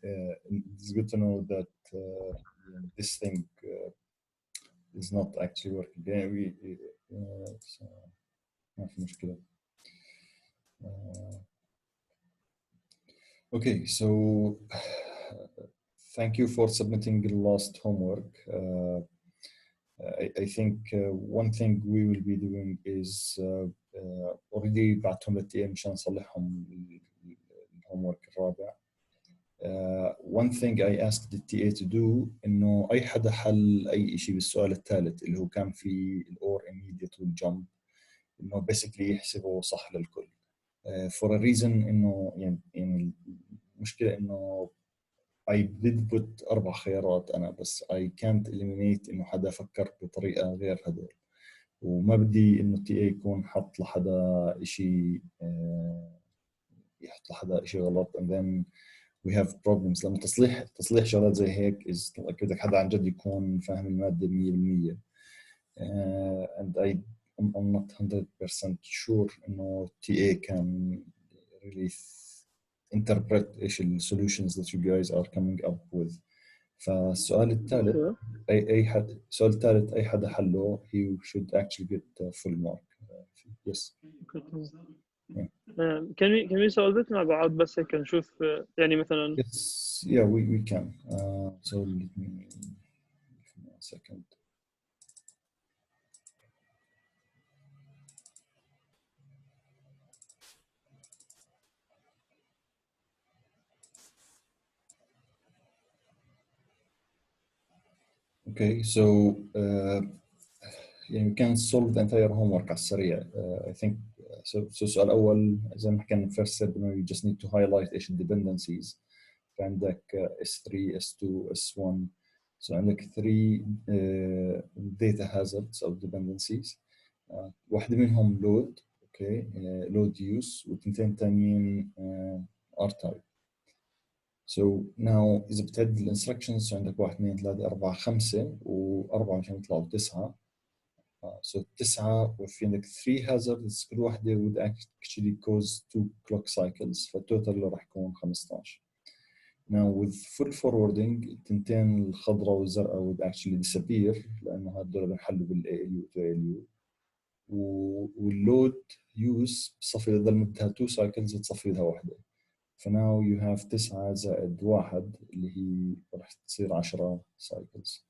it's good to know that this thing is not actually working. Yeah, so ما في مشكلة. Okay, so thank you for submitting the last homework. I think one thing we will be doing is already بعتهم للتي مشان نصلحهم الهومورك الرابع. One thing I asked the TA to do إنه أي حدا حل أي شيء بالسؤال الثالث اللي هو كان في الأور immediate والجump إنه basically يحسبه صح للكل. For a reason إنه يعني المشكلة إنه I did put 4 خيارات أنا بس I can't eliminate إنه حدا فكر بطريقة غير هدول وما بدي إنه TA يكون حط لحدا إشي يحط لحدا إشي غلط and then we have problems. لما تصليح شغلات زي هيك is like بدك حدا عن جد يكون فاهم المادة 100%. And I'm not 100% sure إنه TA can really interpret إيش ال solutions that you guys are coming up with. فالسؤال الثالث السؤال الثالث أي حدا حله he should actually get full mark. Yes. Can we solve it مع بعض بس هيك نشوف يعني مثلا. Yes, yeah, we can. So let me give me a second. Okay, so you can solve the entire homework على السريع. I think so السؤال الأول زي ما كان first said you just need to highlight إيش dependencies. فعندك S3, S2, S1. So عندك 3 data hazards أو dependencies. واحدة منهم load, okay, load use وتنتين تانيين R-type. So now إذا بتعد الانستركشنز عندك 1 2 3 4 5 و4 مشان يطلعوا 9. So 9 وفي عندك 3 hazards كل واحدة would actually cause 2 clock cycles فالتوتال راح يكون 15. Now with full forwarding التنتين الخضراء والزرقاء would actually disappear لأنه هدول بنحلوا بال ALU to ALU والload use بصفي إذا مدتها 2 cycles تصفي لها واحدة. فناو you have 9 زائد 1 اللي هي راح تصير 10 cycles.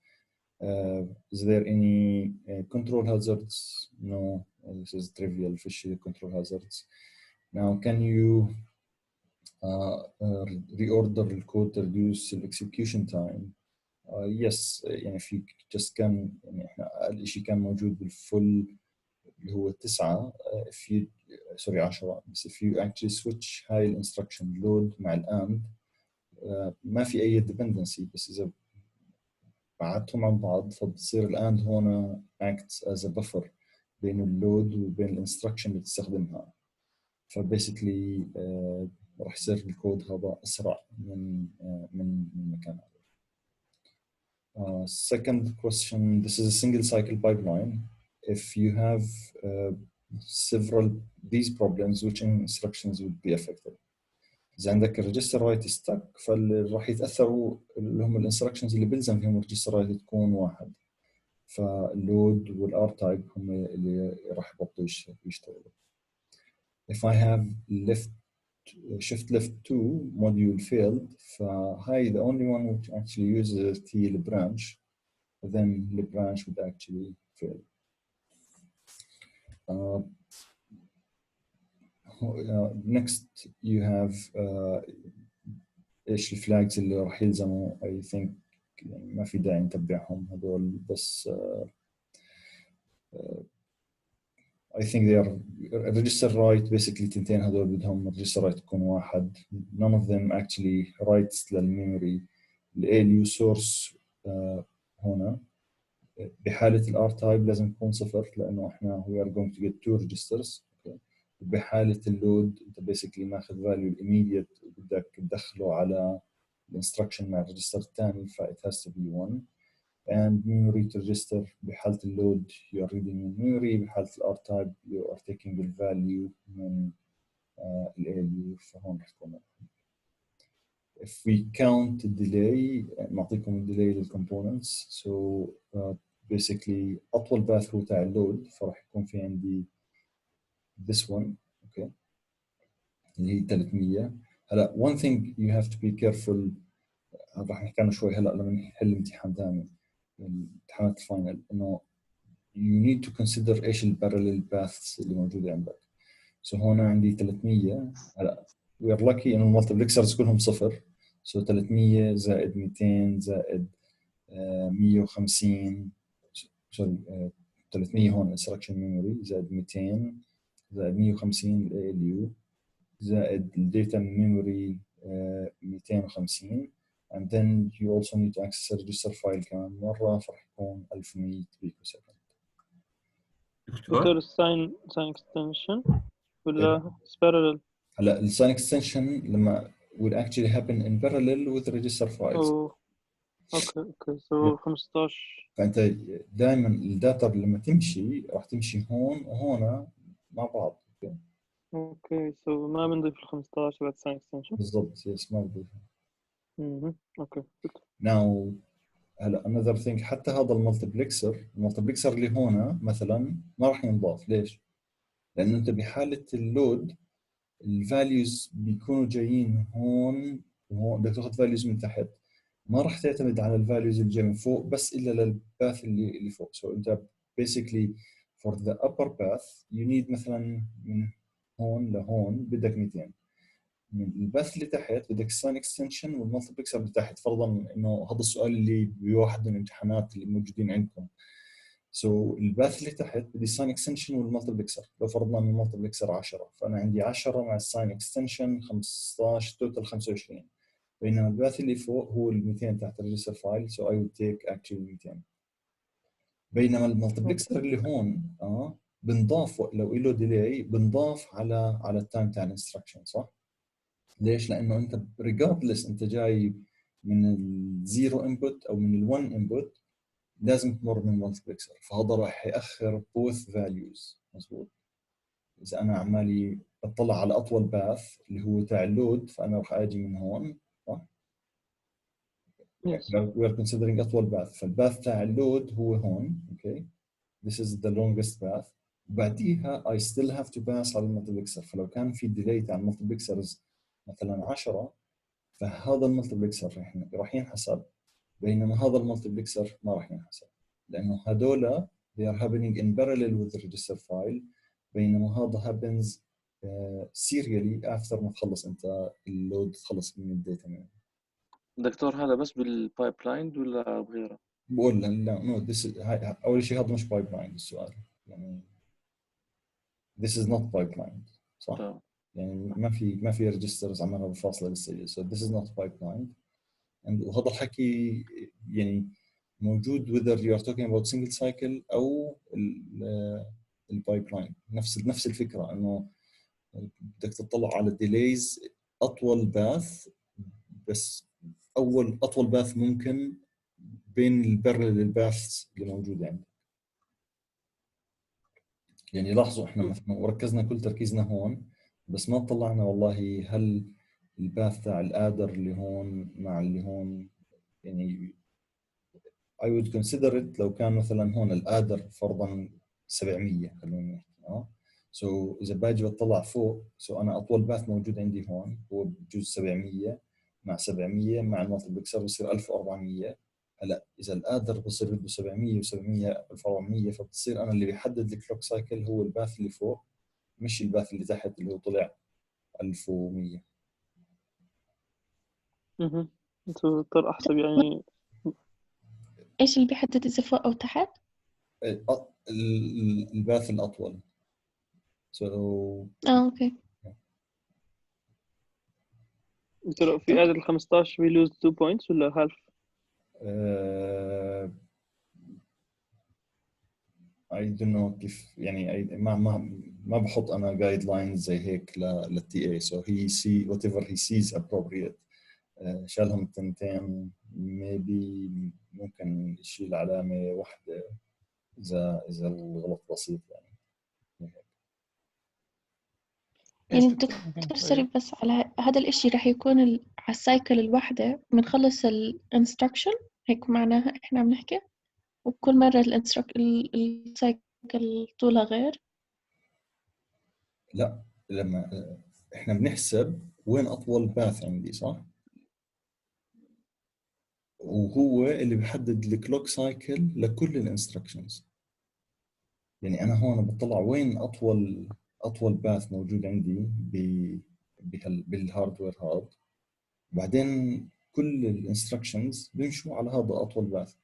Is there any control hazards? No, this is trivial fish control hazards. Now can you reorder the code to reduce the execution time? Yes, يعني في just كان يعني احنا أقل شيء كان موجود بالفل اللي هو 9 if you sorry 10 بس if you actually switch هاي الانستركشن load مع الآند ما في أي dependency بس إذا بعدتهم عن بعض فبتصير الآند هون acts as a buffer بين اللود وبين الانستركشن اللي تستخدمها فباسically راح يصير الكود هذا أسرع من مكان هذا. Second question, this is a single cycle pipeline. If you have several these problems, which instructions would be affected? إذا عندك الريجستر رايت ستك فاللي راح يتأثروا اللي هم الانستركشنز اللي بيلزم فيهم الريجستر رايت تكون واحد. فاللود والار تايب هم اللي راح يبطلوا يشتغلوا. If I have shift left 2 module failed فهاي the only one which actually uses the branch then the branch would actually fail. Next you have ايش الفلاجز اللي راح يلزموا I think يعني ما في داعي نتبعهم هذول بس I think they are register write basically تنتين هذول بدهم register write تكون واحد. None of them actually writes للميموري. ال ALU source هنا بحالة ال R type لازم يكون 0 لأنه إحنا we are going to get 2 registers. بحالة اللود أنت basically ماخذ value immediate وبدك تدخله على الانستركشن مع الريجستر الثاني ف it has to be 1. And memory to register بحالة اللود you are reading in memory بحالة ال R type you are taking the value من ال ALU فهون رح تكون if we count the delay نعطيكم الديلي للكومبوننتس so basically أطول باث هو تاع اللود فراح يكون في عندي this one okay اللي هي 300 هلا one thing you have to be careful راح نحكي عنه شوي هلا لما نحل امتحان ثاني امتحانات الفاينل انه you need to consider ايش البارallel paths اللي موجوده عندك so هون عندي 300 هلا we are lucky انه المالتيبلكسرز كلهم صفر so 300 زائد 200 زائد 150 سوري 300 هون instruction memory زائد 200 زائد 150 ALU زائد الداتا memory 250 and then you also need to access a register file كمان مرة فراح يكون 1100 بيكو سكند. دكتور الساين اكستنشن ولا parallel؟ هلا الساين اكستنشن لما will actually happen in parallel with register files. اوكي so 15. فانت دائما الداتا لما تمشي راح تمشي هون وهون مع بعض. اوكي so ما بنضيف ال 15 بعد الساين اكستنشن بالضبط يس ما بضيف. اوكي now هلا another thing حتى هذا المالتيبلكسر اللي هون مثلا ما راح ينضاف ليش؟ لانه انت بحاله اللود الفاليوز بيكونوا جايين هون وهون بدك تاخذ فاليوز من تحت ما راح تعتمد على الفاليوز اللي جاي من فوق بس الا للباث اللي فوق so انت basically for the upper path you need مثلا من هون لهون بدك 200 من الباث اللي تحت بدك الساين اكستنشن والمالتيبلكسر اللي تحت فرضا انه هذا السؤال اللي بواحد من الامتحانات اللي موجودين عندكم سو الباث اللي تحت بدي الساين اكستنشن والمالتيبلكسر لو فرضنا ان المالتيبلكسر 10 فانا عندي 10 مع الساين اكستنشن 15 توتال 25 بينما الباث اللي فوق هو ال 200 تحت الريجستر فايل سو اي ويل تيك اكشلي 200 بينما المالتيبلكسر اللي هون بنضاف لو له ديلي بنضاف على التايم تاع الانستركشن صح؟ ليش؟ لانه انت ريجاردلس انت جاي من الزيرو انبوت او من ال1 انبوت لازم تمر من مالتيبلكسر فهذا راح ياخر both values مزبوط اذا انا عمالي بطلع على اطول باث اللي هو تاع اللود فانا راح اجي من هون صح؟ we are considering اطول باث فالباث تاع اللود هو هون اوكي this is the longest path وبعديها I still have to pass على المالتيبلكسر فلو كان في ديلي تاع المالتيبلكسرز مثلا 10 فهذا المالتيبلكسر راح ينحسب بينما هذا المالتيبلكسر ما راح ينحسب لانه هذول they are happening in parallel with the register file بينما هذا happens serially after ما تخلص انت اللود تخلص من الداتا. دكتور هذا بس بالبايب لاين ولا بغيره؟ بقول لا نو اول شيء هذا مش بايب لاين السؤال يعني this is not pipeline صح؟ طبعا. يعني ما في ريجسترز عمالها بالفاصله للسجل so this is not pipeline وهذا الحكي يعني موجود whether you are talking about single cycle او البايبلاين نفس الفكره انه بدك تطلع على الديليز اطول باث بس اطول باث ممكن بين البارلل الباث اللي موجوده عندك يعني لاحظوا احنا مثلا وركزنا كل تركيزنا هون بس ما طلعنا والله هل الباث تاع الادر اللي هون مع اللي هون يعني I would consider it لو كان مثلا هون الادر فرضا 700 خلينا نحكي so اذا باجي بطلع فوق so انا اطول باث موجود عندي هون هو بجوز 700 مع المالتيبلكسر بصير 1400 هلا اذا الادر بصير بده 700 و700 1400 فبتصير انا اللي بيحدد الكلوك سايكل هو الباث اللي فوق مش الباث اللي تحت اللي هو طلع 1100. دكتور احسب يعني ايش اللي بيحدد اذا فوق او تحت؟ الباث الاطول اوكي دكتور في هذا ال 15 we lose 2 points ولا half؟ I don't know كيف يعني ما بحط انا جايد لاينز زي هيك للتي اي so he see whatever he sees appropriate شالهم التنتين maybe ممكن يشيل علامة واحدة إذا الغلط بسيط يعني دكتور سوري بس على هذا الاشي رح يكون على السايكل الواحدة بنخلص الانستراكشن، هيك معناها إحنا عم نحكي، وكل مرة السايكل طولها غير. لا، لما احنا بنحسب وين اطول باث عندي، صح؟ وهو اللي بيحدد الكلوك سايكل لكل الانستركشنز. يعني انا هون بطلع وين اطول باث موجود عندي بالهاردوير هذا، بعدين كل الانستركشنز بيمشوا على هذا اطول باث.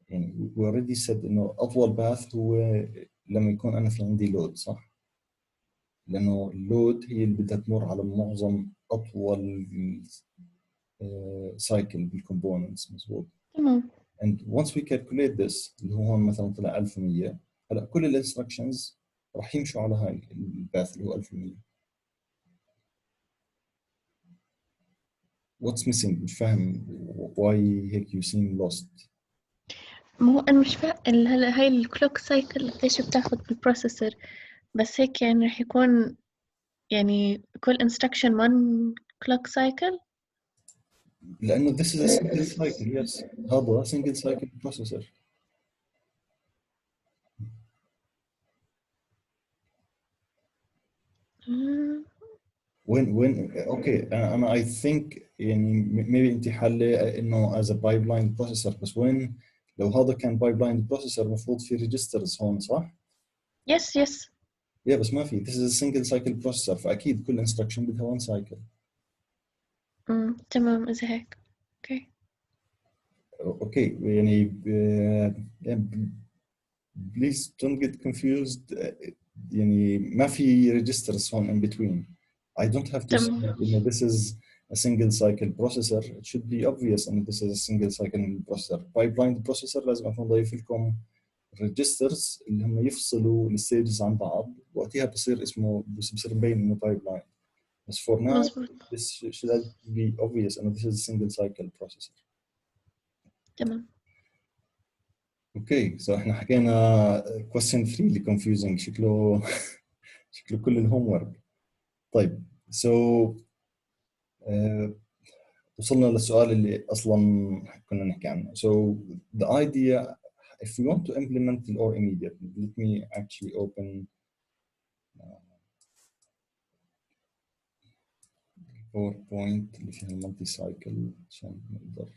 يعني we already said انه اطول باث هو لما يكون انا في عندي لود، صح؟ لانه اللود هي اللي بدها تمر على معظم اطول سايكل بالكومبوننتس، مزبوط. تمام. and once we calculate this اللي هو هون مثلا طلع 1100، هلا كل الانستركشنز راح يمشوا على هاي الباث اللي هو 1100. what's missing؟ مش فاهم why هيك you seem lost. ما هو أنا مش فاهم هلا هاي الكلوك سايكل قديش بتاخد بالبروسيسور، بس هيك يعني رح يكون يعني كل instruction one clock cycle. لانه this is a single cycle. yes، هذا single cycle processor. وين اوكي، انا I think يعني maybe انت حله انه as a pipeline processor، بس وين لو هذا كان pipeline processor المفروض في registers هون، صح؟ yes. بس ما في. this is a single cycle processor، فاكيد كل instruction بدها one cycle. تمام إذا هيك. اوكي يعني please don't get confused. يعني ما في registers هون in between. I don't have to say تمام. that this is a single cycle processor. It should be obvious that this is a single cycle processor. Pipeline processor لازم أكون ضايف لكم registers اللي هم يفصلوا الستيجز عن بعض، وقتها بصير مبين إنه pipeline. بس for now مظبوط. this should be obvious and this is a single cycle processor. تمام. اوكي، سو احنا حكينا question 3 اللي confusing. شكله كل الهوم ورك. طيب سو وصلنا للسؤال اللي اصلا كنا نحكي عنه. So the idea, if we want to implement the or immediately, let me actually open PowerPoint اللي فيها المالتي سايكل عشان نقدر.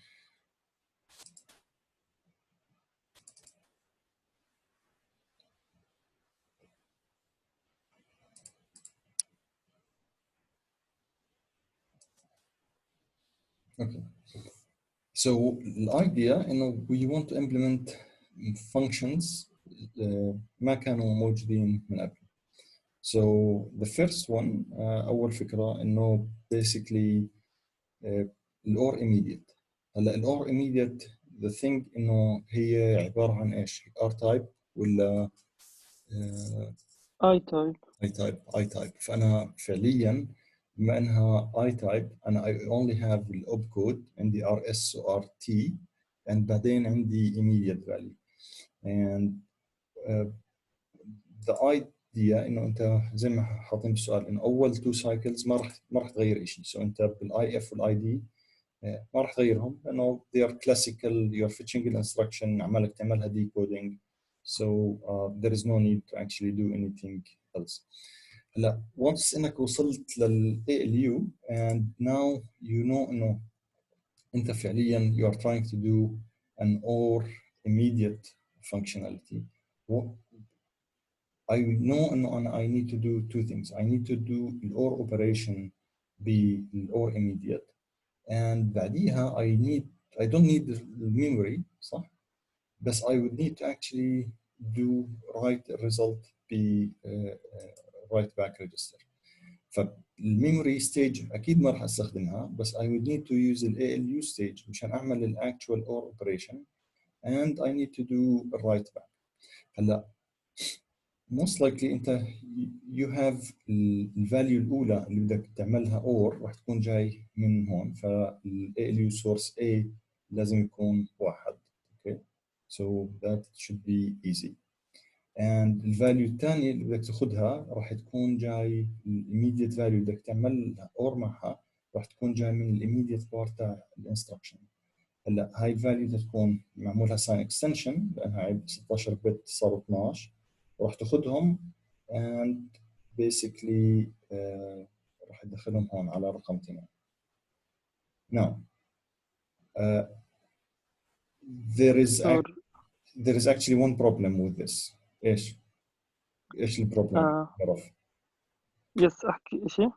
Okay. So the idea, we want to implement functions ما كانوا موجودين من قبل. So the first one أول فكرة إنه basically الأور immediate. هلا الأور immediate the thing إنه هي عبارة عن إيش؟ R type ولا I type. I type. فأنا فعليا بما إنها I type أنا I only have الأوب كود، عندي RS و RT and بعدين عندي immediate value. and the idea إنه أنت زي ما حاطين بالسؤال إنه أول two cycles ما راح تغير شيء. so أنت بالاي اف والاي دي ما راح تغيرهم لأنه they are classical. you're fetching an instruction عمالك تعملها decoding. so there is no need to actually do anything else. هلا once إنك وصلت لل ALU and now you know إنه أنت فعليا you are trying to do an or immediate functionality. I know إنه I need to do two things. I need to do the OR operation بالOR immediate and بعديها I don't need the memory، صح؟ بس I would need to actually do write result ب write back register. فالميموري ستيج أكيد ما راح أستخدمها، بس I would need to use the ALU stage مشان أعمل ال actual OR operation and I need to do a write back. هلا most likely انت you have الفاليو الاولى اللي بدك تعملها or راح تكون جاي من هون، فال ALU source A لازم يكون 1. okay so that should be easy. and الفاليو الثانيه اللي بدك تاخذها راح تكون جاي immediate value بدك تعمل or معها راح راح تكون جاي من الاميديت بارت تاع الانستركشن. هلا هاي الفاليو تكون معمولها ساين اكستنشن لانها عيب 16 بت صاروا 12، وراح تاخذهم and basically راح تدخلهم هون على رقم 2. Now there is actually one problem with this. ايش البروبلم؟ عرف؟ يس احكي شيء.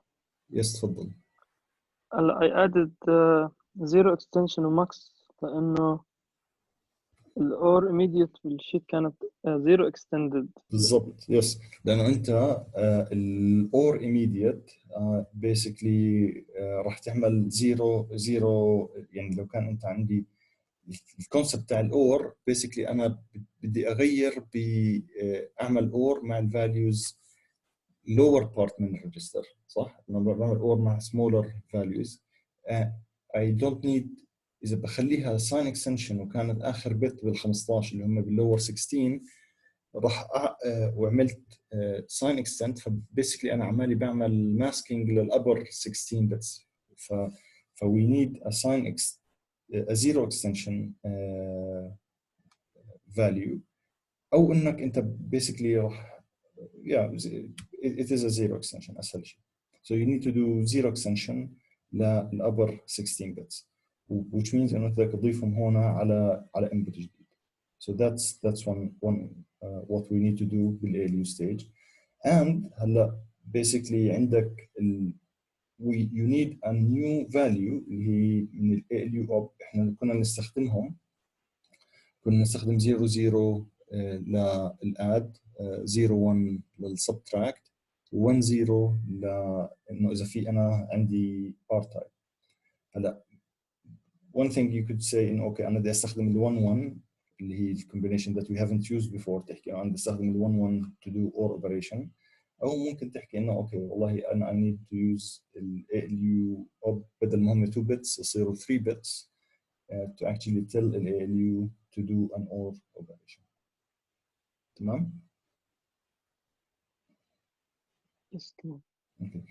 يس تفضل. هلا I added zero extension وماكس لأنه الأور immediate بالشيت كانت zero extended. بالضبط يس، لأنه أنت الأور immediate basically راح تعمل زيرو يعني لو كان أنت عندي الكونسبت تاع الأور basically أنا بدي أغير بأعمل أور مع الفاليوز lower part من الريجستر، صح؟ لما بعمل اور مع smaller values I don't need إذا بخليها sign extension وكانت آخر بت بال15 اللي هم بالlower 16 راح وعملت sign extent، فباسically أنا عمالي بعمل masking للأبر 16 bits، ف we need a zero extension value، أو إنك أنت basically راح it is a zero extension أسهل شيء. So you need to do zero extension للأبر 16 bits which means إنه أنت بدك تضيفهم هنا على input جديد. So that's one what we need to do بالALU stage. And هلا basically عندك you need a new value اللي هي من الALU op. إحنا كنا نستخدم 00 للاد، 01 للسبتراكت، 10 لانه اذا في انا عندي ار تايب. هلا one thing you could say انه اوكي انا بدي استخدم ال11 اللي هي الكومبينيشن that we haven't used before، تحكي انا بدي استخدم ال11 to do or operation، او ممكن تحكي انه اوكي والله انا I need to use ال ALU op بدل ما هم 2 bits يصيروا 3 bits to actually tell ال ALU to do an OR operation. تمام؟ يس تمام. اوكي.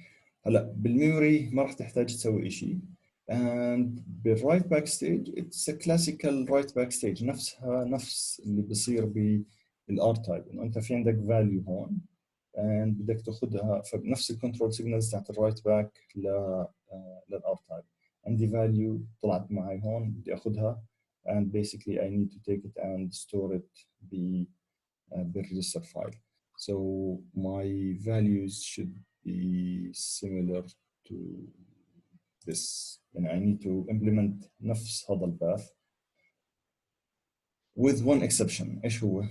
هلا بالميموري ما راح تحتاج تسوي شيء. and بالرايت باك ستيج it's a classical رايت باك ستيج، نفس اللي بيصير بالار تايب، انه انت في عندك فاليو هون and بدك تاخذها، فبنفس الكنترول سيجنالز تاعت الرايت باك للار تايب. عندي فاليو طلعت معي هون بدي اخذها and basically I need to take it and store it بالregister file. So my values should be similar to this. And I need to implement نفس هذا الباث with one exception. ايش هو؟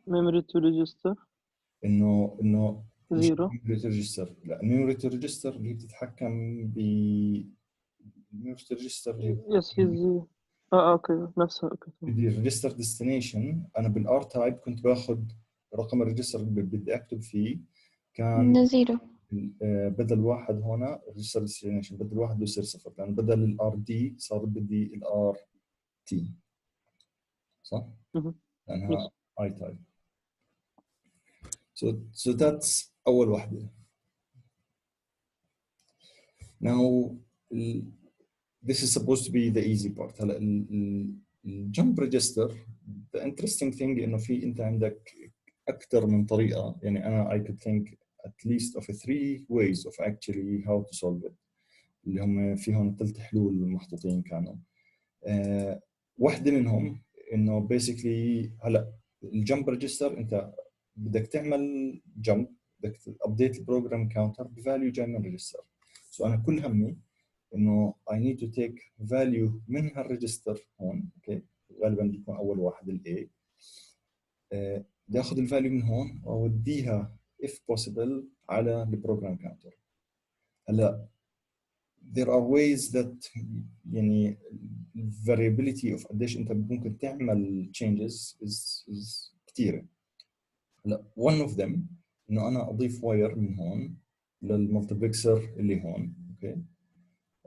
memory to register انه zero. memory to register، لا memory to register اللي هي بتتحكم ب memory to register اللي يس هي اوكي نفسها اوكي. بدي ريجستر ديستنيشن. انا بالار تايب كنت باخذ رقم الريجستر اللي بدي اكتب فيه كان زيرو. بدل واحد هنا ريجستر ديستنيشن بدل واحد بصير صفر، لان بدل الار دي صار بدي الار تي، صح؟ لانها اي تايب. So that's اول وحده. Now this is supposed to be the easy part. هلا الجمب ريجستر the interesting thing انه في انت عندك اكثر من طريقه، يعني انا I could think at least of 3 ways of actually how to solve it، اللي هم فيهم 3 حلول محطوطين كانوا. واحده منهم انه basically هلا الجمب ريجستر انت بدك تعمل جمب، بدك تابديت البروجرام كاونتر بفاليو جاي من ريجستر. سو انا كل همي انه I need to take value من هالريجستر هون، اوكي غالبا بيكون اول واحد ال A، بدي اخذ الفاليو من هون واوديها if possible على البروجرام كاونتر. هلا there are ways that يعني variability of قديش انت ممكن تعمل changes is كثيره. هلا one of them انه انا اضيف واير من هون للمالتيبلكسر اللي هون، اوكي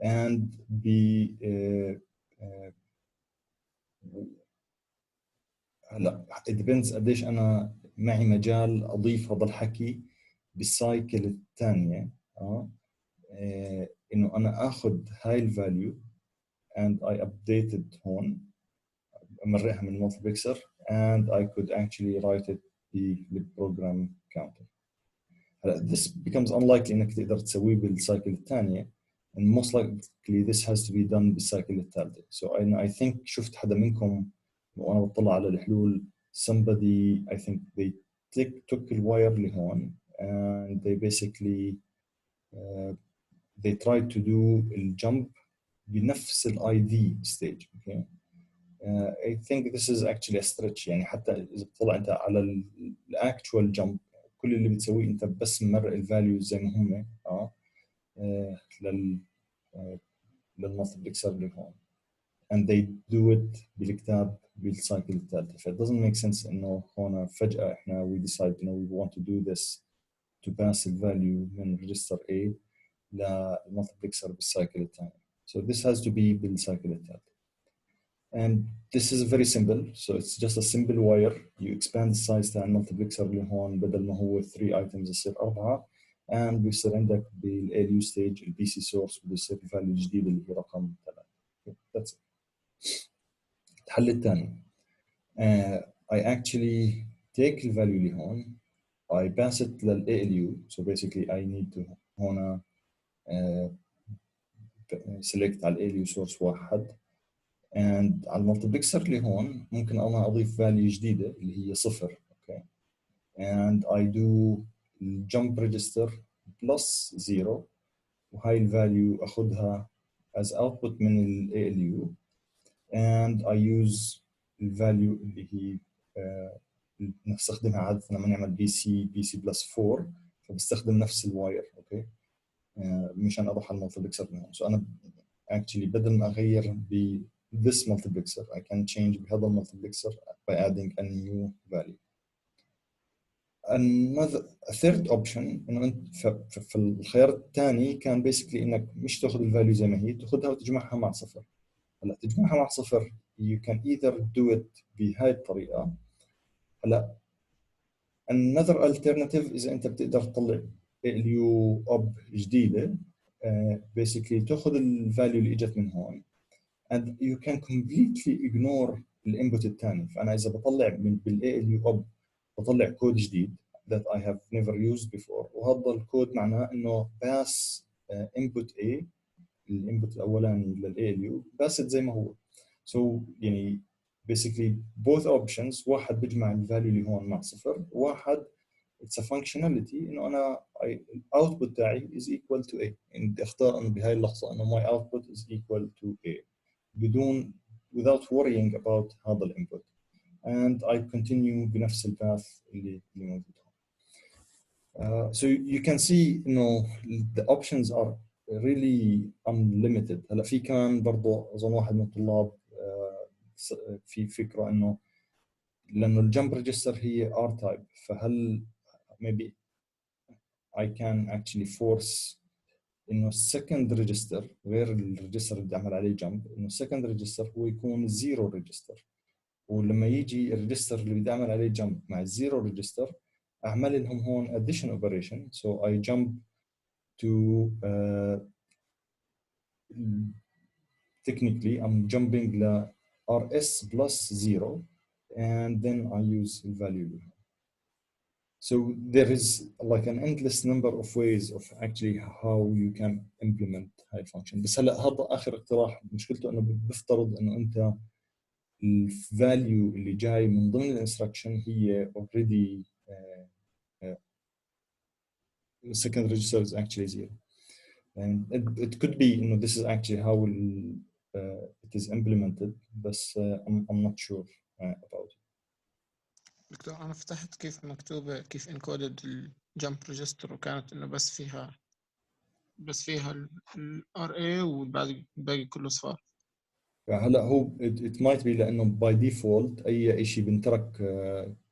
and be هلا it depends قديش انا معي مجال اضيف هذا الحكي بالسايكل الثانيه. إنه أنا آخذ هاي الفاليو and I updated هون أمرقها من المالتيبلكسر and I could actually write it بالprogram counter. هلا this becomes unlikely إنك تقدر تسويه بالسايكل الثانية and most likely this has to be done بالسايكل الثالثة. So I think شفت حدا منكم وأنا بطلع على الحلول somebody I think they took الواير اللي هون and they basically they tried to do الجump بنفس الاي دي ستيج. اوكي I think this is actually a stretch. يعني حتى اذا بتطلع انت على الاكتوال جمب كل اللي بتسويه انت بس مرق الفاليوز زي ما هم لل للمالتيبلكسر اللي هون and they do it بالكتاب بالسايكل الثالثة. ف it doesn't make sense انه هون فجأة احنا we decide we want to do this to pass the value من register A للمالتيبلكسر بالسايكل الثاني. So this has to be بالسايكل الثالثة. And this is very simple. So it's just a simple wire. You expand the size تاع المالتيبلكسر اللي هون بدل ما هو 3 items يصير 4 and بيصير عندك بالALU stage البي سي source بيصير الفاليو الجديد اللي هي رقم 3. That's it. الحل الثاني I actually take الفاليو اللي هون I pass it للALU. So basically I need to هنا select على الALU source واحد and على المالتيبلكسر اللي هون ممكن أنا أضيف فاليو جديدة اللي هي 0. okay and I do jump register plus 0 وهاي الفاليو أخذها as output من ال ALU and I use الفاليو اللي هي نستخدمها عادة لما نعمل بي سي بلس 4 فبستخدم نفس الواير. اوكي مشان أروح على المالتيبلكسر من هون. so أنا actually بدل ما أغير ب this multiplexer I can change بهذا المالتيبلكسر by adding a new value. A third option انه انت في الخيار الثاني كان basically انك مش تاخذ الفاليو زي ما هي تاخذها وتجمعها مع 0. هلا تجمعها مع 0 you can either do it بهاي الطريقه. هلا another alternative اذا انت بتقدر تطلع ALU up جديده basically تاخذ الفاليو اللي اجت من هون and you can completely ignore الانبوت الثاني. فانا اذا بطلع من بالALU up بطلع كود جديد that I have never used before وهذا الكود معناه انه pass input A الانبوت الاولاني للALU pass it زي ما هو. so يعني basically both options واحد بيجمع الفاليو اللي هون مع 0 واحد it's a functionality انه انا الاوتبوت تاعي is equal to A. يعني بدي اختار انه بهاي اللحظه انه my output is equal to A بدون without worrying about هذا الانبوت and I continue بنفس الباث اللي موجود هون. So you can see the options are really unlimited. هلا في كمان برضه اظن واحد من الطلاب في فكره انه لانه الجمب ريجستر هي R type فهل maybe I can actually force انه السكند ريجستر غير الريجستر اللي بدي اعمل عليه جمب انه السكند ريجستر هو يكون زيرو ريجستر ولما يجي الريجستر اللي بدي اعمل عليه جمب مع الزيرو ريجستر اعمل لهم هون addition operation. so I jump to technically I'm jumping ل RS plus 0 and then I use the value. So there is like an endless number of ways of actually how you can implement هاي function. بس هلا هذا آخر اقتراح مشكلته إنه بفترض إنه أنت الفاليو اللي جاي من ضمن الانستراكشن هي already the second register is actually 0. And it could be this is actually how it is implemented but I'm not sure about it. دكتور أنا فتحت كيف مكتوبة كيف encoded الجمب ريجستر وكانت إنه بس فيها ال RA والباقي كله صفار. هلا هو it might be لأنه by default أي شيء بنترك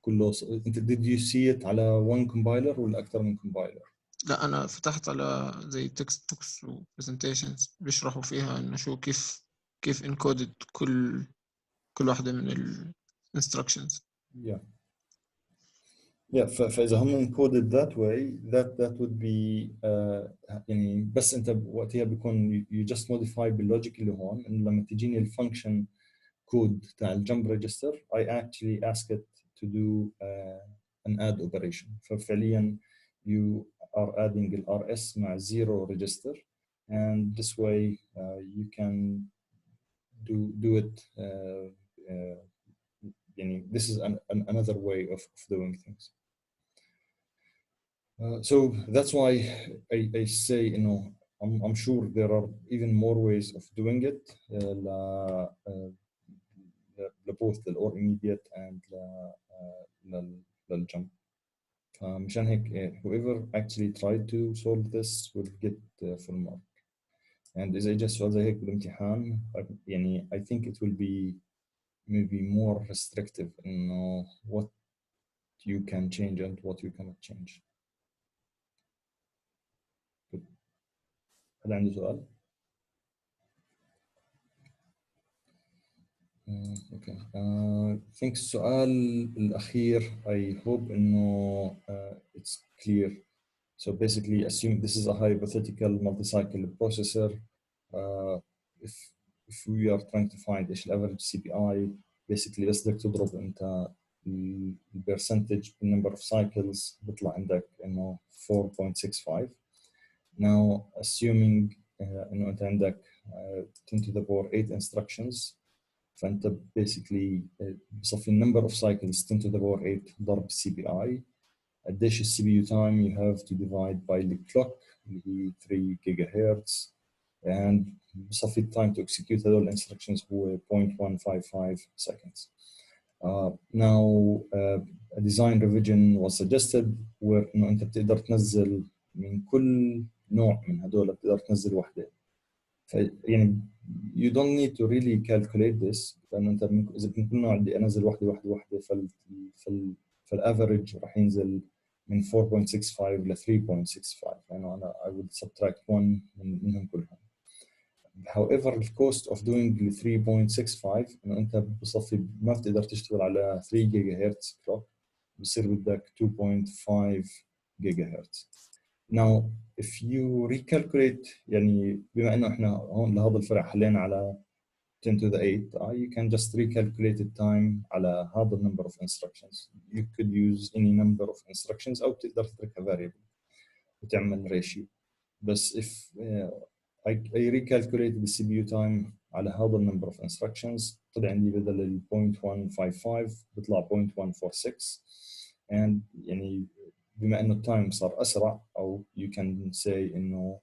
كله أنت did you see it على one compiler ولا أكثر من compiler؟ لا أنا فتحت على زي text books و presentations بيشرحوا فيها إنه شو كيف encoded كل واحدة من ال instructions. Yeah. Yeah, فإذا هم encoded that way, that would be يعني بس أنت وقتها بيكون you just modify باللوجيك اللي هون إنه لما تجيني الفانكشن كود تاع الجمب register I actually ask it to do an add operation. ففعليا you are adding ال RS مع zero register, and this way you can do it يعني this is another way of doing things. So that's why I say, you know, I'm sure there are even more ways of doing it, both the or immediate and للجump. مشان هيك whoever actually tried to solve this will get full mark. And إذا إجا سؤال زي هيك بالامتحان يعني I think it will be maybe more restrictive إنه what you can change and what you cannot change. هل عنده سؤال؟ Okay. I think السؤال الأخير I hope إنه it's clear. So basically, assume this is a hypothetical multi-cycle processor. If we are trying to find ايش average CPI, basically بس بدك تضرب انت percentage number of cycles بيطلع عندك انه 4.65. Now assuming انه انت عندك 10 to the power 8 instructions, فانت basically بصفي number of cycles 10 to the power 8 ضرب CPI. قديش السي بي يو تايم you have to divide by the clock اللي هي 3 جيجا هرتز and بصفي التايم to execute هذول instructions هو 0.155 seconds. Now a design revision was suggested where انه انت بتقدر تنزل من كل نوع من هذول بتقدر تنزل وحده. يعني you don't need to really calculate this لانه انت اذا من كل نوع بدي انزل وحده فالافريج راح ينزل من 4.65 ل 3.65 لانه انا I would subtract one منهم كلهم. However the cost of doing the 3.65 انه انت بصفي ما بتقدر تشتغل على 3 جيجا هرتز كلوك بصير بدك 2.5 جيجا هرتز. Now if you recalculate يعني بما انه احنا هون لهذا الفرع حلينا على 10 to the 8 you can just recalculate the time على هذا number of instructions. You could use any number of instructions أو تقدر تتركها variable وتعمل ratio. بس if I recalculated the CPU time على هذا number of instructions طلع عندي بدل ال 0.155 بيطلع 0.146 and يعني بما إنه التايم صار أسرع أو you can say إنه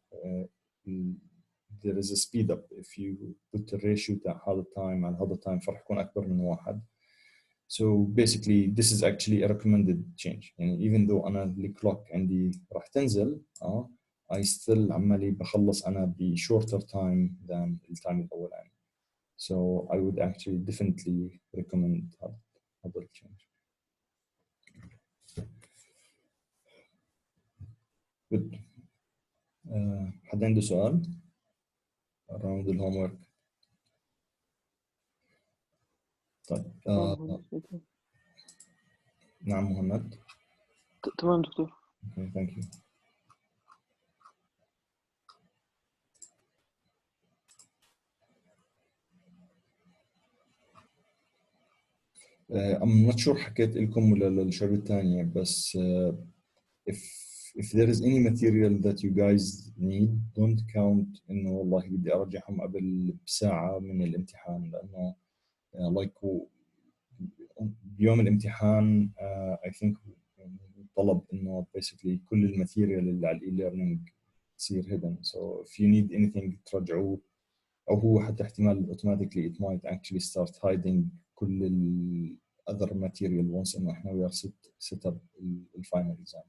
there is a speed up if you put the ratio تاع هذا التايم على هذا التايم فرح يكون أكبر من 1. So basically this is actually a recommended change. يعني even though أنا الكلوك عندي راح تنزل I still عمالي بخلص أنا ب shorter time than التايم الأولاني. So I would actually definitely recommend هذا change. Good. حد عنده سؤال around the homework؟ طيب نعم مهند. تمام دكتور. Okay, thank you. I'm not sure حكيت لكم ولا للشباب الثانية بس if there is any material that you guys need don't count إنه والله بدي أرجعهم قبل بساعة من الامتحان لأنه like بيوم الامتحان I think طلب إنه basically كل الماتيريال اللي على e-learning تصير hidden. So if you need anything ترجعوه أو هو حتى احتمال automatically it might actually start hiding كل ال other material once إنه إحنا we are set up the final exam.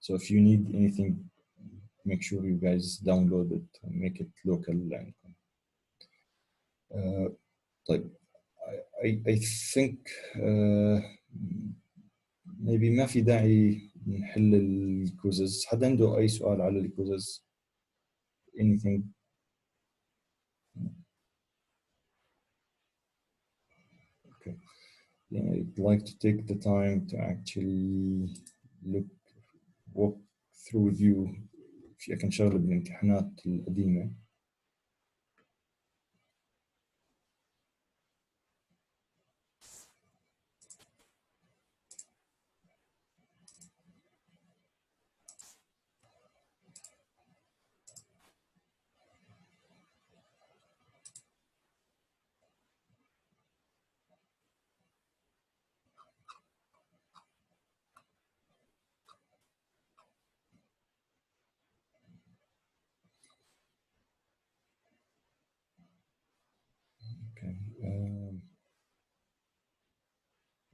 So if you need anything make sure you guys download it and make it local عندكم. طيب I think maybe ما في داعي نحل الكوزز. حد عنده أي سؤال على الكوزز؟ Anything؟ Okay. I'd like to take the time to actually walk through with you في كم شغلة بالامتحانات القديمة. Okay.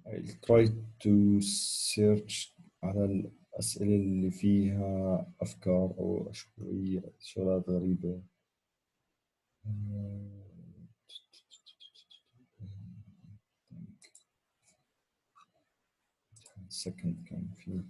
I'll try to search على الأسئلة اللي فيها أفكار أو شوية شغلات غريبة. second كان في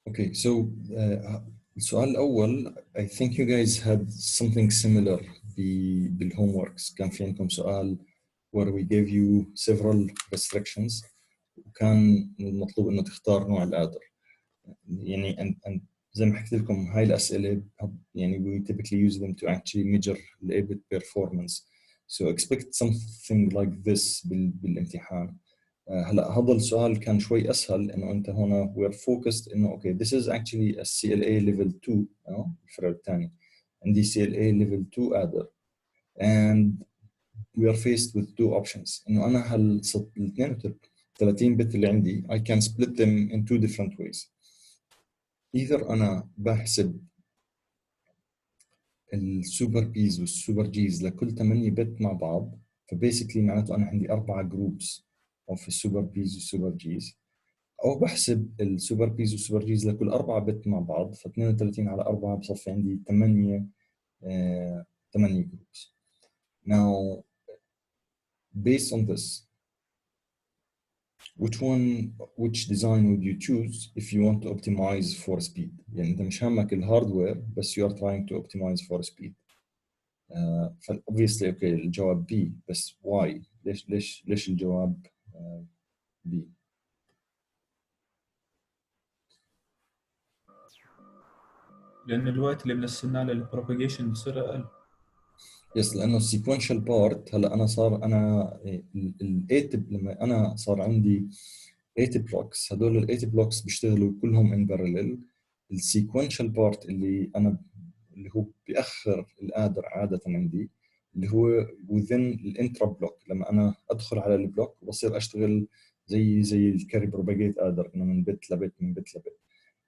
Okay, so السؤال الأول I think you guys had something similar بالhomeworks. كان في عندكم سؤال where we gave you several restrictions وكان المطلوب إنه تختار نوع القادر. يعني and زي ما حكيت لكم هاي الأسئلة يعني we typically use them to actually measure the ABIT performance. So expect something like this بالامتحان. هلا هذا السؤال كان شوي اسهل انه انت هنا we're focused انه okay this is actually a CLA level 2 الفرع الثاني عندي CLA level 2 قادر and we are faced with two options انه انا ال 32 بت اللي عندي I can split them in two different ways. either انا بحسب السوبر بيز والسوبر جيز لكل 8 بت مع بعض فبيسكلي معناته انا عندي 4 جروبس of السوبر بيز والسوبر جيز او بحسب السوبر بيز والسوبر جيز لكل 4 بت مع بعض ف 32 على 4 بصفي عندي 8 جروبس. Now based on this which design would you choose if you want to optimize for speed؟ يعني انت مش همك الهاردوير بس you are trying to optimize for speed. ف obviously okay الجواب B بس why؟ ليش الجواب B؟ لأن الوقت اللي بنستناه للبروباجيشن بصير أقل. يس لانه السيكونشال بارت هلا انا الايتب لما انا صار عندي 8 بلوكس هدول ال 8 بلوكس بيشتغلوا كلهم ان بارلل. السيكونشال بارت اللي هو بيأخر القادر عاده عندي اللي هو within الانترا بلوك لما انا ادخل على البلوك وبصير اشتغل زي الكاري بروباجيت قادر انه من بت لبت من بت لبت.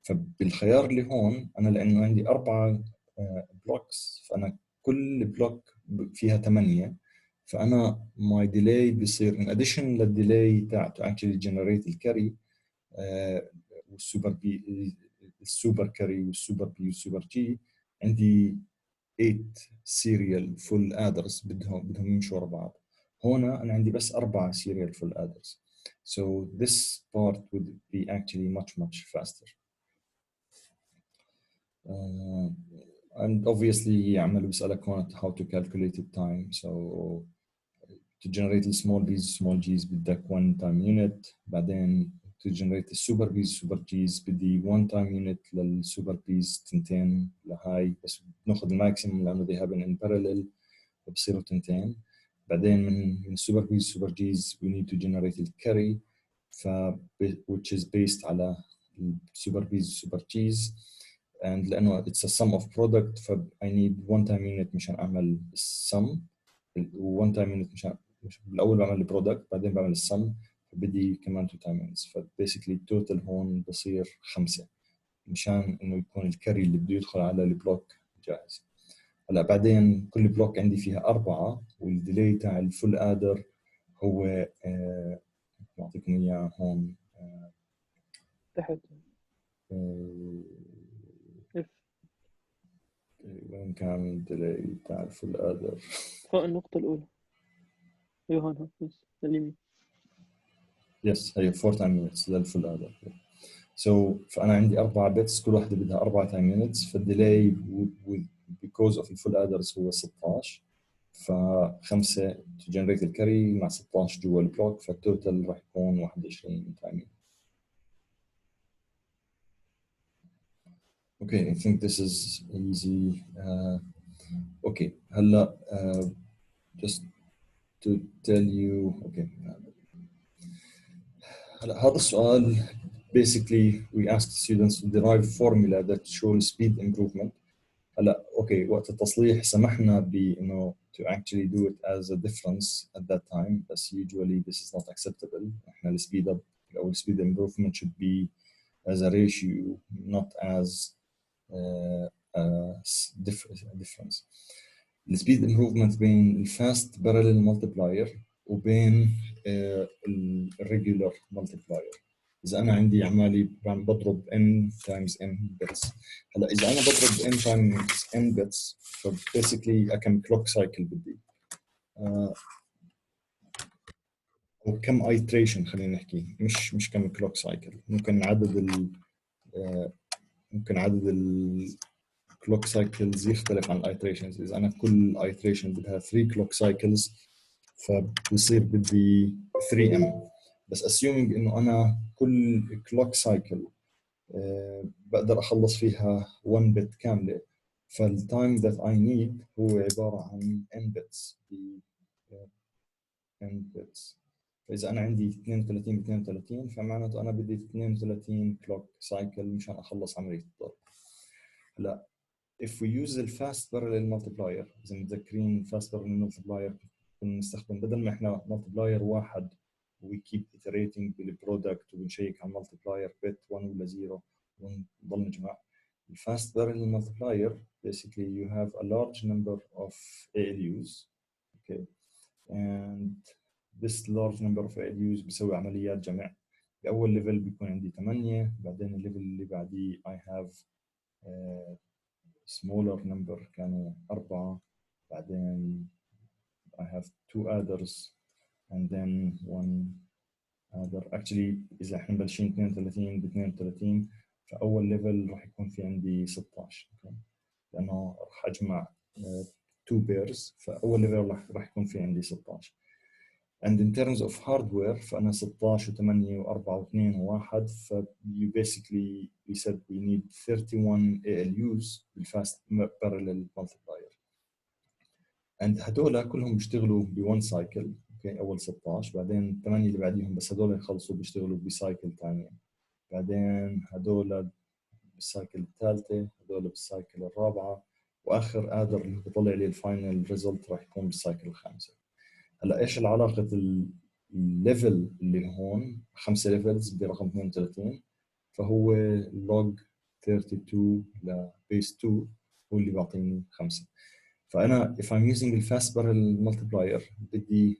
فبالخيار اللي هون انا لانه عندي 4 بلوكس فانا كل بلوك فيها 8 فانا my delay بيصير in addition للديلي تاع to actually generate الكاري والسوبر بي السوبر كاري والسوبر بي والسوبر جي عندي 8 serial full adders بدهم يمشوا ورا بعض. هنا انا عندي بس 4 serial full adders. So this part would be actually much faster. And obviously عمل بيسألك هون how to calculate the time. So to generate the small b's small g's بدك 1 time unit. بعدين to generate the super b's super g's بدي 1 time unit للسوبر b's تنتين لهاي بس بناخذ الماكسيموم لأنه they happen in parallel فبصيروا تنتين. بعدين من super b's super g's we need to generate the carry which is based على super b's super g's. and لأنه it's a sum of product ف I need 1 time unit مشان أعمل السم و 1 time unit مشان بالأول بعمل البرودكت بعدين بعمل السم فبدي كمان 2 time units ف basically التوتال هون بصير 5 مشان إنه يكون الكاري اللي بده يدخل على البلوك جاهز. هلا بعدين كل بلوك عندي فيها 4 والديلي تاع الفول آدر هو بعطيكم إياه هون تحت وين كان الديلي تاع الفول آدر فوق النقطة الأولى. أيوة هون بس اليمين. يس هي 4 تايم يونتس للفول ادر. سو فانا عندي 4 بيتس كل واحده بدها 4 تايم يونتس، فالديلي because of الفول ادرز هو 16، ف5 to generate الكاري مع 16 جوا البلوك، فالتوتال راح يكون 21 تايم يونت. Okay, I think this is easy. Okay, هلا just to tell you. Okay, هلا هذا السؤال basically we ask students to derive formula that show speed improvement. هلا اوكي وقت التصليح سمحنا بانه to actually do it as a difference at that time, but usually this is not acceptable. احنا السبيد اب او السبيد improvement should be as a ratio, not as a difference. السبيد improvement بين الفاست parallel multiplier وبين الريجولار multiplier. إذا أنا عندي عمالي بضرب n times n bits. هلا إذا أنا بضرب n times n bits ف basically كم clock cycle بدي أو كم iteration خلينا نحكي، مش كم clock cycle. ممكن عدد ال clock cycles يختلف عن iterations. إذا أنا كل iteration بدها 3 clock cycles فبصير بدي 3m. بس assuming إنه أنا كل clock cycle بقدر أخلص فيها 1 bit كاملة، فالtime that I need هو عبارة عن n bits n bits. فإذا أنا عندي 32 ب 32 فمعناته أنا بدي 32 clock cycle مشان أخلص عملية الضرب. هلا if we use the fast parallel multiplier، إذا متذكرين fast parallel multiplier كنا نستخدم بدل ما إحنا multiplier واحد we keep iterating بالبرودكت وبنشيك على multiplier bit 1 ولا 0 ونضل نجمع. The fast parallel multiplier basically you have a large number of ALUs, okay, and this large number of ALUs بيسوي عمليات جمع. بأول ليفل بيكون عندي 8، بعدين الليفل اللي بعديه I have smaller number كانوا 4، بعدين I have 2 adders and then 1 adder. Actually إذا احنا مبلشين 32 ب 32 فأول ليفل راح يكون في عندي 16، okay. لأنه راح أجمع 2 pairs، فأول ليفل راح يكون في عندي 16. And in terms of hardware فأنا 16 و8 و4 و2 و1 ف you basically we said we need 31 ALUs بالfast parallel multiplier. and هدول كلهم بيشتغلوا ب1 cycle، اوكي أول 16، بعدين 8 اللي بعديهم بس هدول يخلصوا بيشتغلوا بسايكل ثانية، بعدين هدول بالسايكل الثالثة، هدول بالسايكل الرابعة، وآخر قادر اللي بيطلع لي الفاينل ريزلت راح يكون بالسايكل الخامسة. هلا ايش العلاقة الليفل اللي هون 5 ليفلز برقم 32؟ فهو log 32 لبيس 2 هو اللي بيعطيني 5. فأنا if I'm using the fast parallel multiplier بدي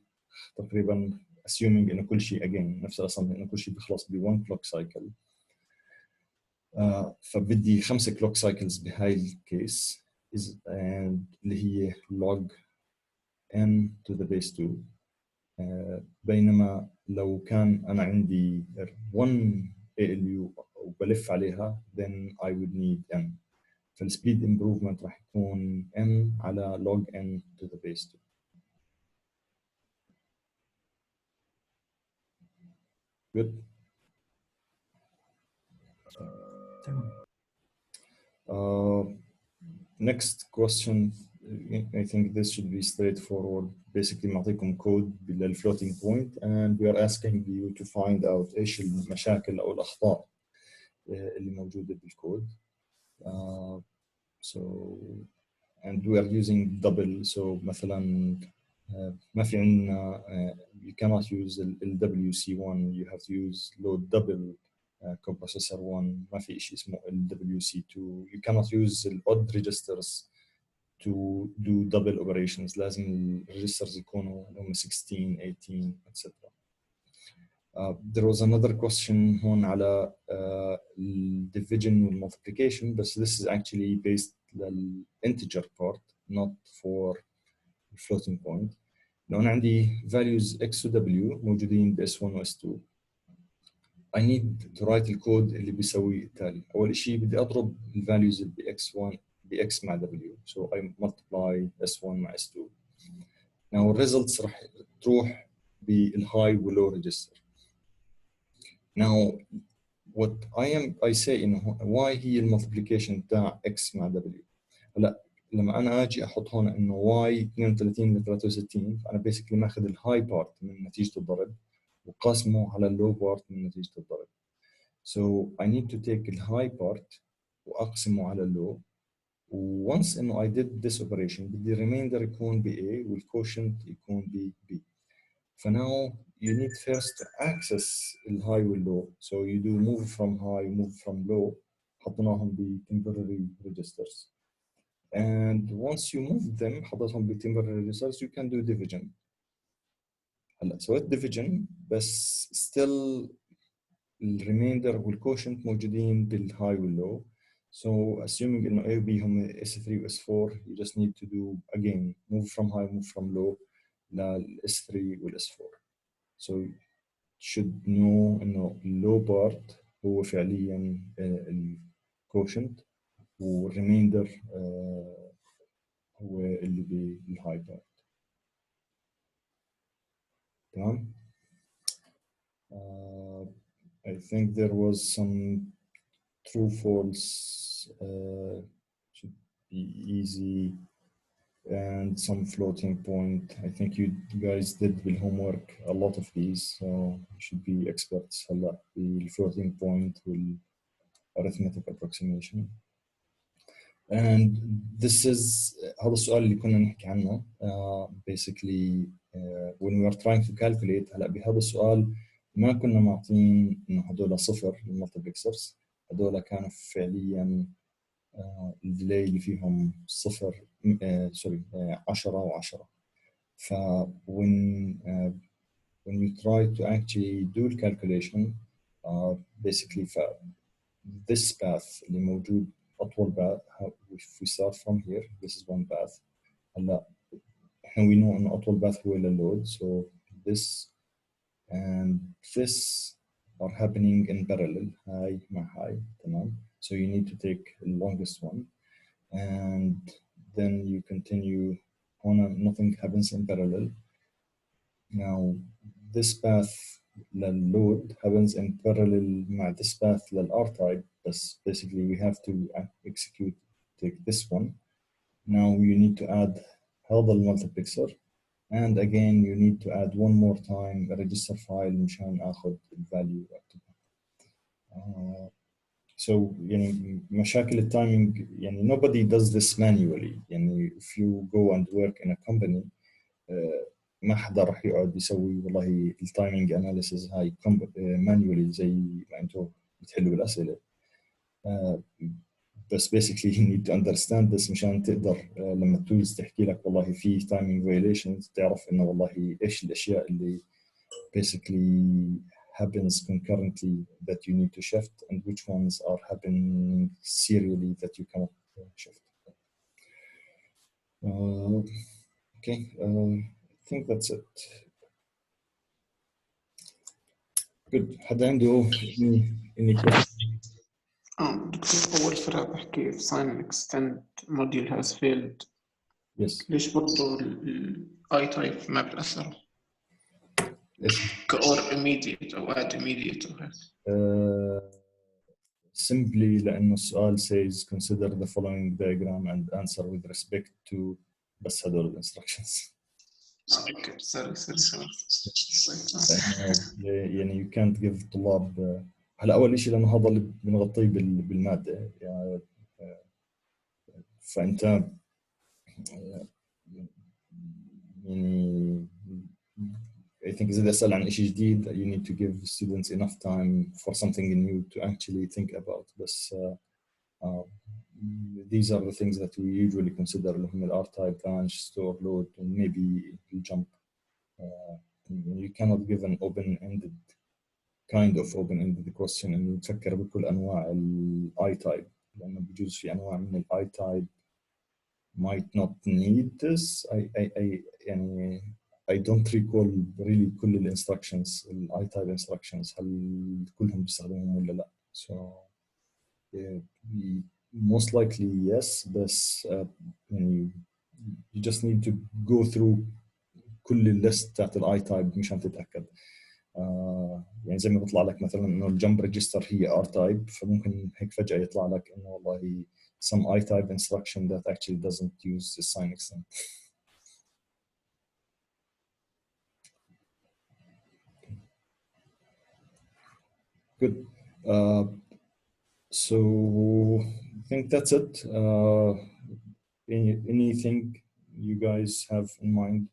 تقريبا assuming إنه كل شيء again نفس الرسم إنه كل شيء بيخلص ب1 clock cycle، فبدي 5 clock cycles بهاي الكيس اللي هي log n to the base 2. بينما لو كان أنا عندي 1 ALU وبلف عليها then I would need n. فالسبيد improvement راح يكون n على log n to the base 2. Good. Next question. I think this should be straightforward. Basically معطيكم كود بالfloating point and we are asking you to find out ايش المشاكل او الاخطاء اللي موجودة بالكود. So and we are using double. So مثلا ما في عندنا you cannot use ال WC1, you have to use load double coprocessor 1. ما في شيء اسمه ال WC2. You cannot use ال odd registers to do double operations. لازم ال registers يكونوا هم 16, 18, etc. There was another question هون على division and multiplication, but this is actually based on the integer part, not for floating point. لو أنا عندي values x و w موجودين ب s1 و s2. I need to write الكود اللي بيسوي التالي. أول شيء بدي أضرب الvalues ب x1 ب x مع w. So I multiply s1 مع s2. Now results راح تروح بالhigh و low register. Now what I say إنه why هي المultiplication تاع x مع w. هلا لما أنا أجي أحط هون إنه y 32 ل 63 فأنا basically ماخذ الهاي بارت من نتيجة الضرب وقاسمه على اللو بارت من نتيجة الضرب. So I need to take the high part وأقسمه على low. Once إنه I did this operation بدي remainder يكون ب A والquotient يكون ب B. For now you need first to access the high وال low. So you do move from high, move from low. حطيناهم ب temporary registers. And once you move them حطيتهم ب temporary registers you can do division. هلا سويت division بس still الريميندر والكوشنت موجودين بالهاي واللو. So assuming إنه A و B هم S3 و S4 you just need to do again move from high move from low لل S3 وال S4. So you should know إنه low part هو فعليا الكوشنت والريميندر هو اللي بالهاي بارت. تمام. I think there was some true false should be easy and some floating point. I think you guys did the homework a lot of these, so you should be experts هلا the floating point وال arithmetic approximation. And this is هذا السؤال اللي كنا نحكي عنه basically when we are trying to calculate. هلا بهذا السؤال ما كنا معطين انه هذول صفر المالتيبلكسرز، هذول كانوا فعليا الديلي اللي فيهم صفر سوري 10 و10. ف when you try to actually do the calculation basically this path اللي موجود أطول path if we start from here this is one path. هلا احنا we know إنه أطول path هو للload, so this and this are happening in parallel high مع high. تمام. So you need to take the longest one and then you continue on. Nothing happens in parallel. Now this path للload happens in parallel مع this path للr-type, but basically we have to execute take this one. Now you need to add هذا المultiplexer and again you need to add one more time a register file مشان اخذ الفاليو واكتبها. So يعني مشاكل التايمينج يعني nobody does this manually. يعني if you go and work in a company ما حدا راح يقعد يسوي والله التايمينج اناليسيز هاي manually زي ما انتم بتحلوا بالاسئله. بس basically you need to understand this مشان تقدر لما التولز تحكي لك والله في timing violations تعرف انه والله ايش الاشياء اللي basically happens concurrently that you need to shift and which ones are happening serially that you cannot shift. Okay, I think that's it. Good. حدا عنده any questions? دكتور أول فرع بحكي في sign and extend module has failed. Yes. ليش برضو ال I type ما بتأثر إيش؟ كأور immediate أو add immediate أو هيك؟ Simply لأنه السؤال says consider the following diagram and answer with respect to بس هدول instructions. أوكي sorry. يعني you can't give طلاب هلا أول شيء لأنه هذا اللي بنغطيه بالمادة يعني فأنت يعني I think إذا أسأل عن شيء جديد you need to give students enough time for something new to actually think about. بس these are the things that we usually consider اللي هم R-type, branch, store, load, and maybe jump. You cannot give an open-ended kind of open-ended question إنه تفكر بكل أنواع I-type لأنه بجوز في أنواع من I-type might not need this. يعني I don't recall really كل ال instructions ال I-type instructions هل كلهم بيستخدموهم ولا لا. So most likely yes, بس يعني you just need to go through كل الليست تاعت ال I-type مشان تتأكد. يعني زي ما بيطلع لك مثلا انه الجمب ريجستر هي R type، فممكن هيك فجأة يطلع لك انه والله some I type instruction that actually doesn't use the sign extent. Good. So I think that's it. Anything you guys have in mind?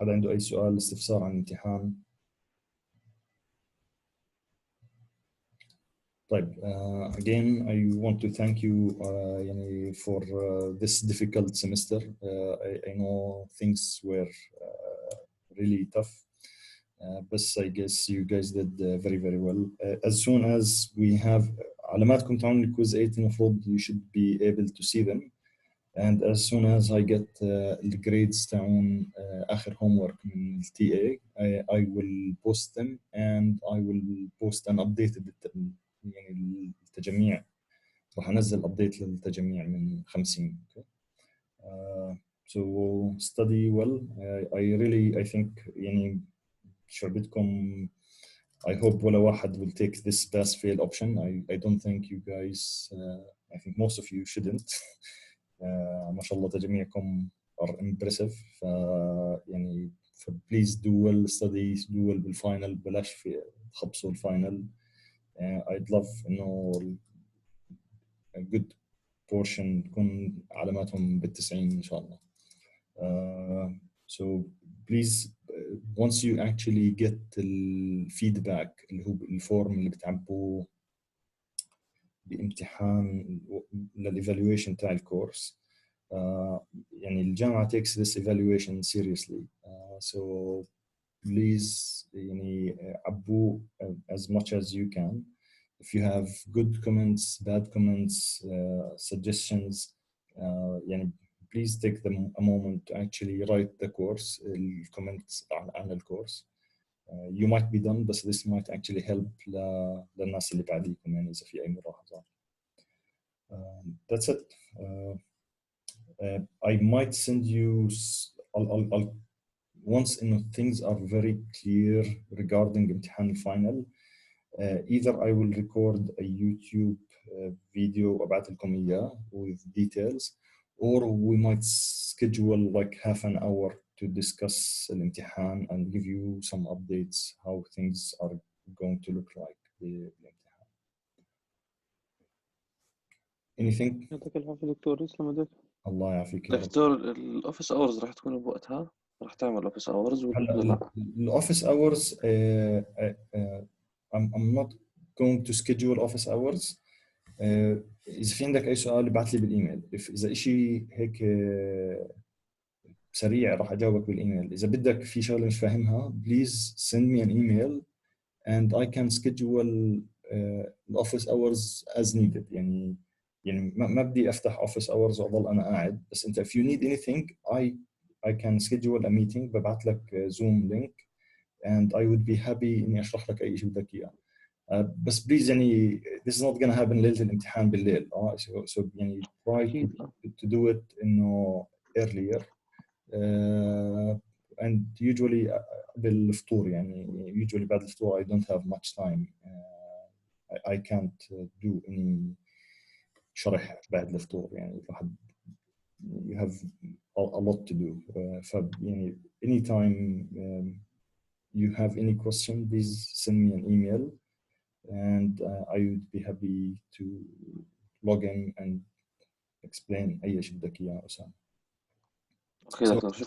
هذا عنده أي سؤال استفسار عن الامتحان؟ طيب, again, I want to thank you يعني for this difficult semester. I know things were really tough, but I guess you guys did very, very well. As soon as we have علاماتكم تعون الكويز 8 المفروض you should be able to see them. And as soon as I get the grades تاعون آخر homework من TA, I will post them and I will post an updated يعني التجميع. راح انزل update للتجميع من 50. Okay? So study well. I think يعني شربتكم. I hope ولا واحد will take this pass fail option. I don't think you guys. I think most of you shouldn't. ما شاء الله تجميعكم are impressive. يعني please do well, study, do well بالفاينل. بلاش في تخبصوا الفاينل. I'd love إنه a good portion تكون علاماتهم بال90 إن شاء الله. So please, once you actually get the feedback اللي هو الفورم اللي بتعبوه بامتحان للإيفالويشن تاع الكورس, يعني الجامعة takes this evaluation seriously. So please يعني عبوه as much as you can. If you have good comments, bad comments, suggestions, يعني please take them a moment to actually write the course, comments عن الكورس. You might be done, but this might actually help للناس اللي بعديكم يعني إذا في أي ملاحظات. That's it. I might send you. I'll once things are very clear regarding امتحان الفاينل. Either I will record a YouTube video وأبعث لكم إياه with details, or we might schedule like half an hour to discuss الامتحان and give you some updates how things are going to look like بالامتحان. Anything? يعطيك العافية دكتور. يسلم يدك. الله يعافيك يا رب. دكتور الاوفيس اورز راح تكون بوقتها؟ راح تعمل اوفيس اورز ولا هلا لا؟ الاوفيس اورز I'm not going to schedule office hours. إذا في عندك أي سؤال ابعث لي بالإيميل. إذا إشي هيك سريع راح أجاوبك بالإيميل. إذا بدك في شغلة مش فاهمها please send me an email and I can schedule the office hours as needed. يعني ما بدي أفتح office hours وأضل أنا قاعد. بس أنت if you need anything I can schedule a meeting. ببعث لك Zoom link and I would be happy إني أشرح لك أي شيء بدك إياه. بس بليز يعني this is not gonna happen ليلة الامتحان بالليل. so يعني try to do it إنه earlier. And usually بالفطور يعني usually بعد الفطور I don't have much time. I can't do any شرح بعد الفطور يعني الواحد you have a lot to do. يعني anytime you have any question please send me an email and I would be happy to log in and explain أي شيء بدك إياه أسامة. اوكي دكتور، شكرا.